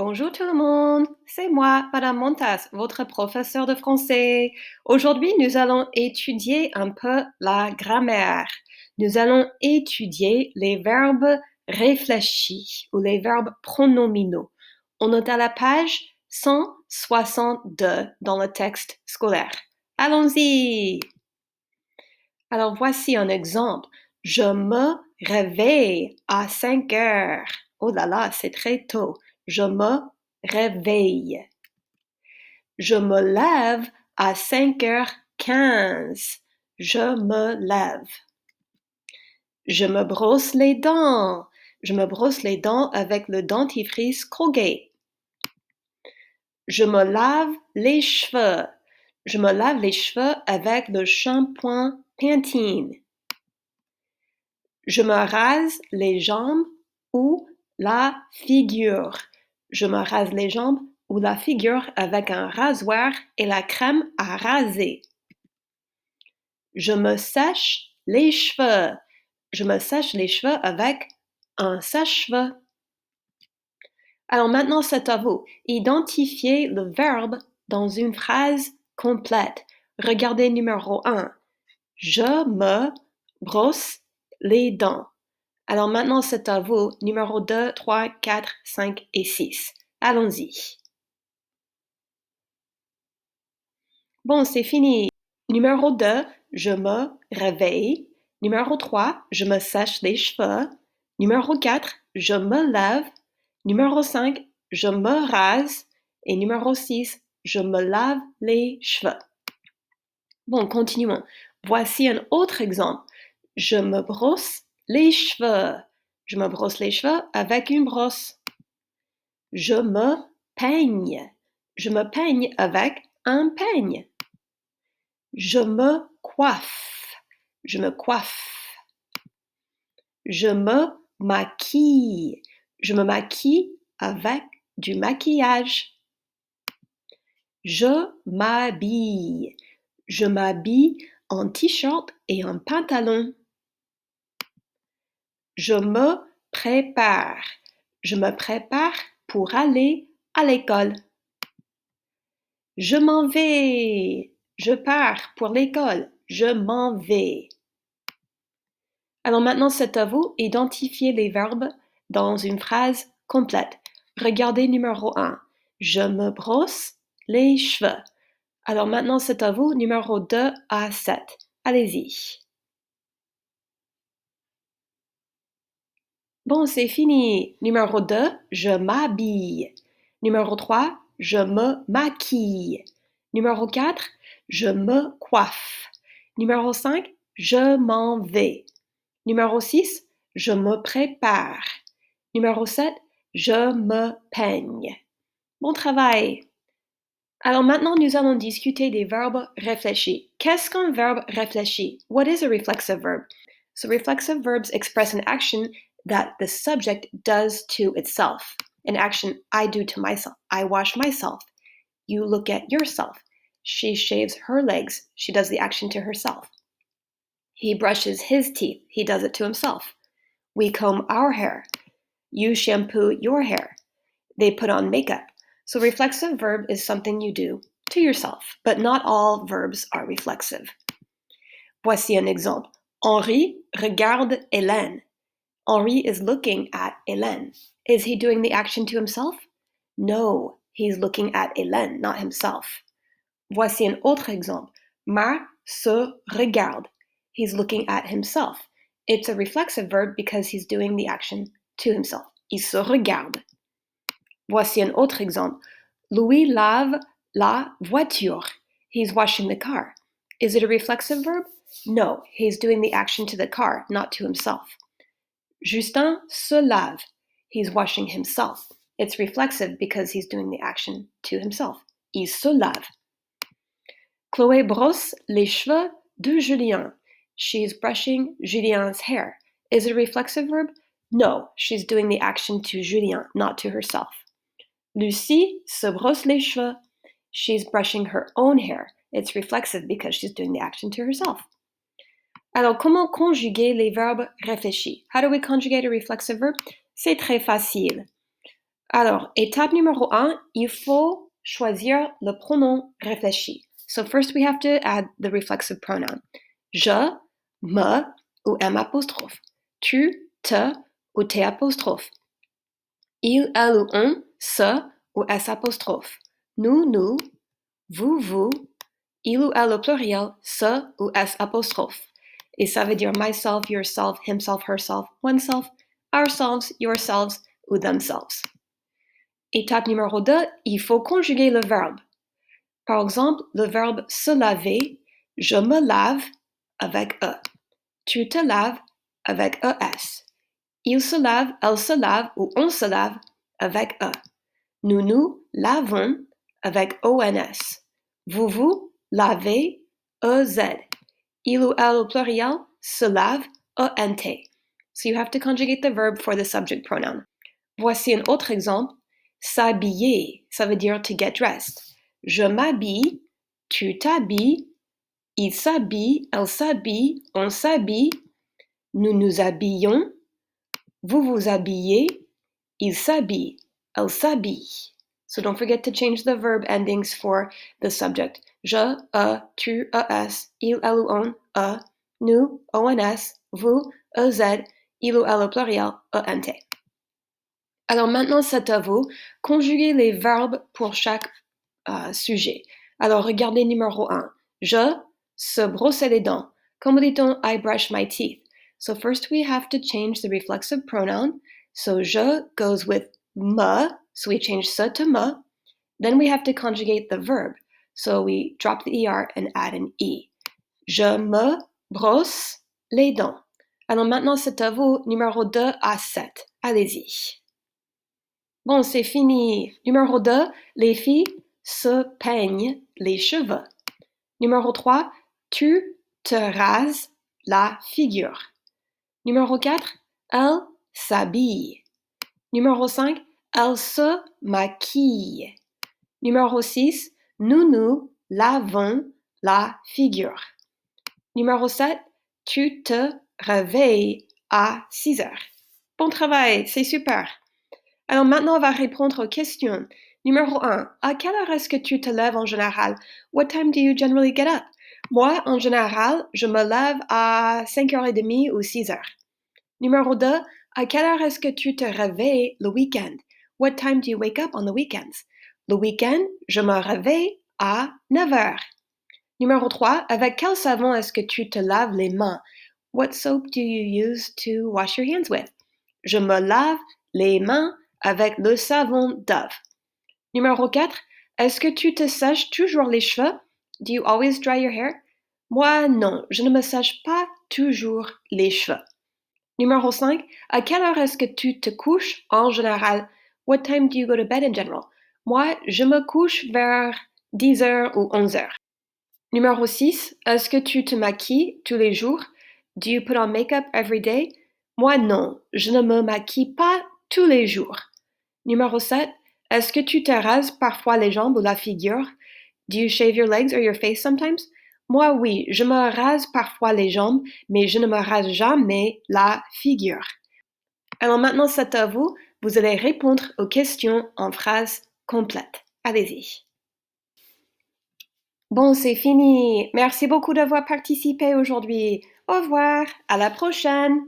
Bonjour tout le monde, c'est moi, Madame Montas, votre professeur de français. Aujourd'hui, nous allons étudier un peu la grammaire. Nous allons étudier les verbes réfléchis ou les verbes pronominaux. On est à la page 162 dans le texte scolaire. Allons-y! Alors voici un exemple. Je me réveille à 5 heures. Oh là là, c'est très tôt. Je me réveille. Je me lève à 5h15. Je me lève. Je me brosse les dents. Je me brosse les dents avec le dentifrice Colgate. Je me lave les cheveux. Je me lave les cheveux avec le shampoing Pantene. Je me rase les jambes ou la figure. Je me rase les jambes ou la figure avec un rasoir et la crème à raser. Je me sèche les cheveux. Je me sèche les cheveux avec un sèche-cheveux. Alors maintenant, c'est à vous. Identifiez le verbe dans une phrase complète. Regardez numéro 1. Je me brosse les dents. Alors maintenant, c'est à vous. Numéro 2, 3, 4, 5 et 6. Allons-y. Bon, c'est fini. Numéro 2, je me réveille. Numéro 3, je me sèche les cheveux. Numéro 4, je me lève. Numéro 5, je me rase. Et numéro 6, je me lave les cheveux. Bon, continuons. Voici un autre exemple. Je me brosse les cheveux. Je me brosse les cheveux avec une brosse. Je me peigne. Je me peigne avec un peigne. Je me coiffe. Je me coiffe. Je me maquille. Je me maquille avec du maquillage. Je m'habille. Je m'habille en t-shirt et en pantalon. Je me prépare. Je me prépare pour aller à l'école. Je m'en vais. Je pars pour l'école. Je m'en vais. Alors maintenant, c'est à vous. Identifiez les verbes dans une phrase complète. Regardez numéro 1. Je me brosse les cheveux. Alors maintenant, c'est à vous. Numéro 2 à 7. Allez-y. Bon, c'est fini. Numéro 2, je m'habille. Numéro 3, je me maquille. Numéro 4, je me coiffe. Numéro 5, je m'en vais. Numéro 6, je me prépare. Numéro 7, je me peigne. Bon travail. Alors maintenant, nous allons discuter des verbes réfléchis. Qu'est-ce qu'un verbe réfléchi? What is a reflexive verb? So reflexive verbs express an action that the subject does to itself. An action I do to myself. I wash myself. You look at yourself. She shaves her legs. She does the action to herself. He brushes his teeth. He does it to himself. We comb our hair. You shampoo your hair. They put on makeup. So reflexive verb is something you do to yourself, but not all verbs are reflexive. Voici un exemple. Henri regarde Hélène. Henri is looking at Hélène. Is he doing the action to himself? No, he's looking at Hélène, not himself. Voici un autre exemple. Marc se regarde. He's looking at himself. It's a reflexive verb because he's doing the action to himself. Il se regarde. Voici un autre exemple. Louis lave la voiture. He's washing the car. Is it a reflexive verb? No, he's doing the action to the car, not to himself. Justin se lave. He's washing himself. It's reflexive because he's doing the action to himself. Il se lave. Chloé brosse les cheveux de Julien. She's brushing Julien's hair. Is it a reflexive verb? No, she's doing the action to Julien, not to herself. Lucie se brosse les cheveux. She's brushing her own hair. It's reflexive because she's doing the action to herself. Alors, comment conjuguer les verbes réfléchis? How do we conjugate a reflexive verb? C'est très facile. Alors, étape numéro 1, il faut choisir le pronom réfléchi. So first we have to add the reflexive pronoun. Je, me ou M apostrophe. Tu, te ou T apostrophe. Il, elle ou on, se ou S apostrophe. Nous, vous, il ou elle au pluriel, se ou S apostrophe. Et ça veut dire myself, yourself, himself, herself, oneself, ourselves, yourselves ou themselves. Étape numéro 2, il faut conjuguer le verbe. Par exemple, le verbe se laver, je me lave avec E. Tu te laves avec ES. Il se lave, elle se lave ou on se lave avec E. Nous nous lavons avec ONS. Vous vous lavez EZ. Il ou elle au pluriel se lave ENT. So you have to conjugate the verb for the subject pronoun. Voici un autre exemple. S'habiller, ça veut dire to get dressed. Je m'habille, tu t'habilles, il s'habille, elle s'habille, on s'habille, nous nous habillons, vous vous habillez, il s'habille, elle s'habille. So don't forget to change the verb endings for the subject. Je, tu, es, il, elle ou on, nous, ons, vous, ez, il ou elle au pluriel, ent. Alors maintenant, c'est à vous. Conjuguez les verbes pour chaque sujet. Alors regardez numéro 1. Je, se brosser les dents. Comment dit-on I brush my teeth? So first we have to change the reflexive pronoun. So je goes with me. So we change se to me. Then we have to conjugate the verb. So we drop the er and add an e. Je me brosse les dents. Alors maintenant, c'est à vous. Numéro 2 à 7. Allez-y. Bon, c'est fini. Numéro 2, les filles se peignent les cheveux. Numéro 3, tu te rases la figure. Numéro 4, elle s'habille. Numéro 5, elle se maquille. Numéro 6, nous nous lavons la figure. Numéro 7, tu te réveilles à 6 heures. Bon travail, c'est super. Alors maintenant, on va répondre aux questions. Numéro 1. À quelle heure est-ce que tu te lèves en général? What time do you generally get up? Moi, en général, je me lève à 5h30 ou 6h. Numéro 2. À quelle heure est-ce que tu te réveilles le week-end? What time do you wake up on the weekends? Le week-end, je me réveille à 9h. Numéro 3. Avec quel savon est-ce que tu te laves les mains? What soap do you use to wash your hands with? Je me lave les mains avec le savon Dove. Numéro 4. Est-ce que tu te sèches toujours les cheveux? Do you always dry your hair? Moi, non, je ne me sèche pas toujours les cheveux. Numéro 5. À quelle heure est-ce que tu te couches en général? What time do you go to bed in general? Moi, je me couche vers 10h ou 11h. Numéro 6. Est-ce que tu te maquilles tous les jours? Do you put on makeup every day? Moi, non, je ne me maquille pas tous les jours. Numéro 7. Est-ce que tu te rases parfois les jambes ou la figure? Do you shave your legs or your face sometimes? Moi, oui, je me rase parfois les jambes, mais je ne me rase jamais la figure. Alors maintenant, c'est à vous. Vous allez répondre aux questions en phrases complètes. Allez-y. Bon, c'est fini. Merci beaucoup d'avoir participé aujourd'hui. Au revoir. À la prochaine.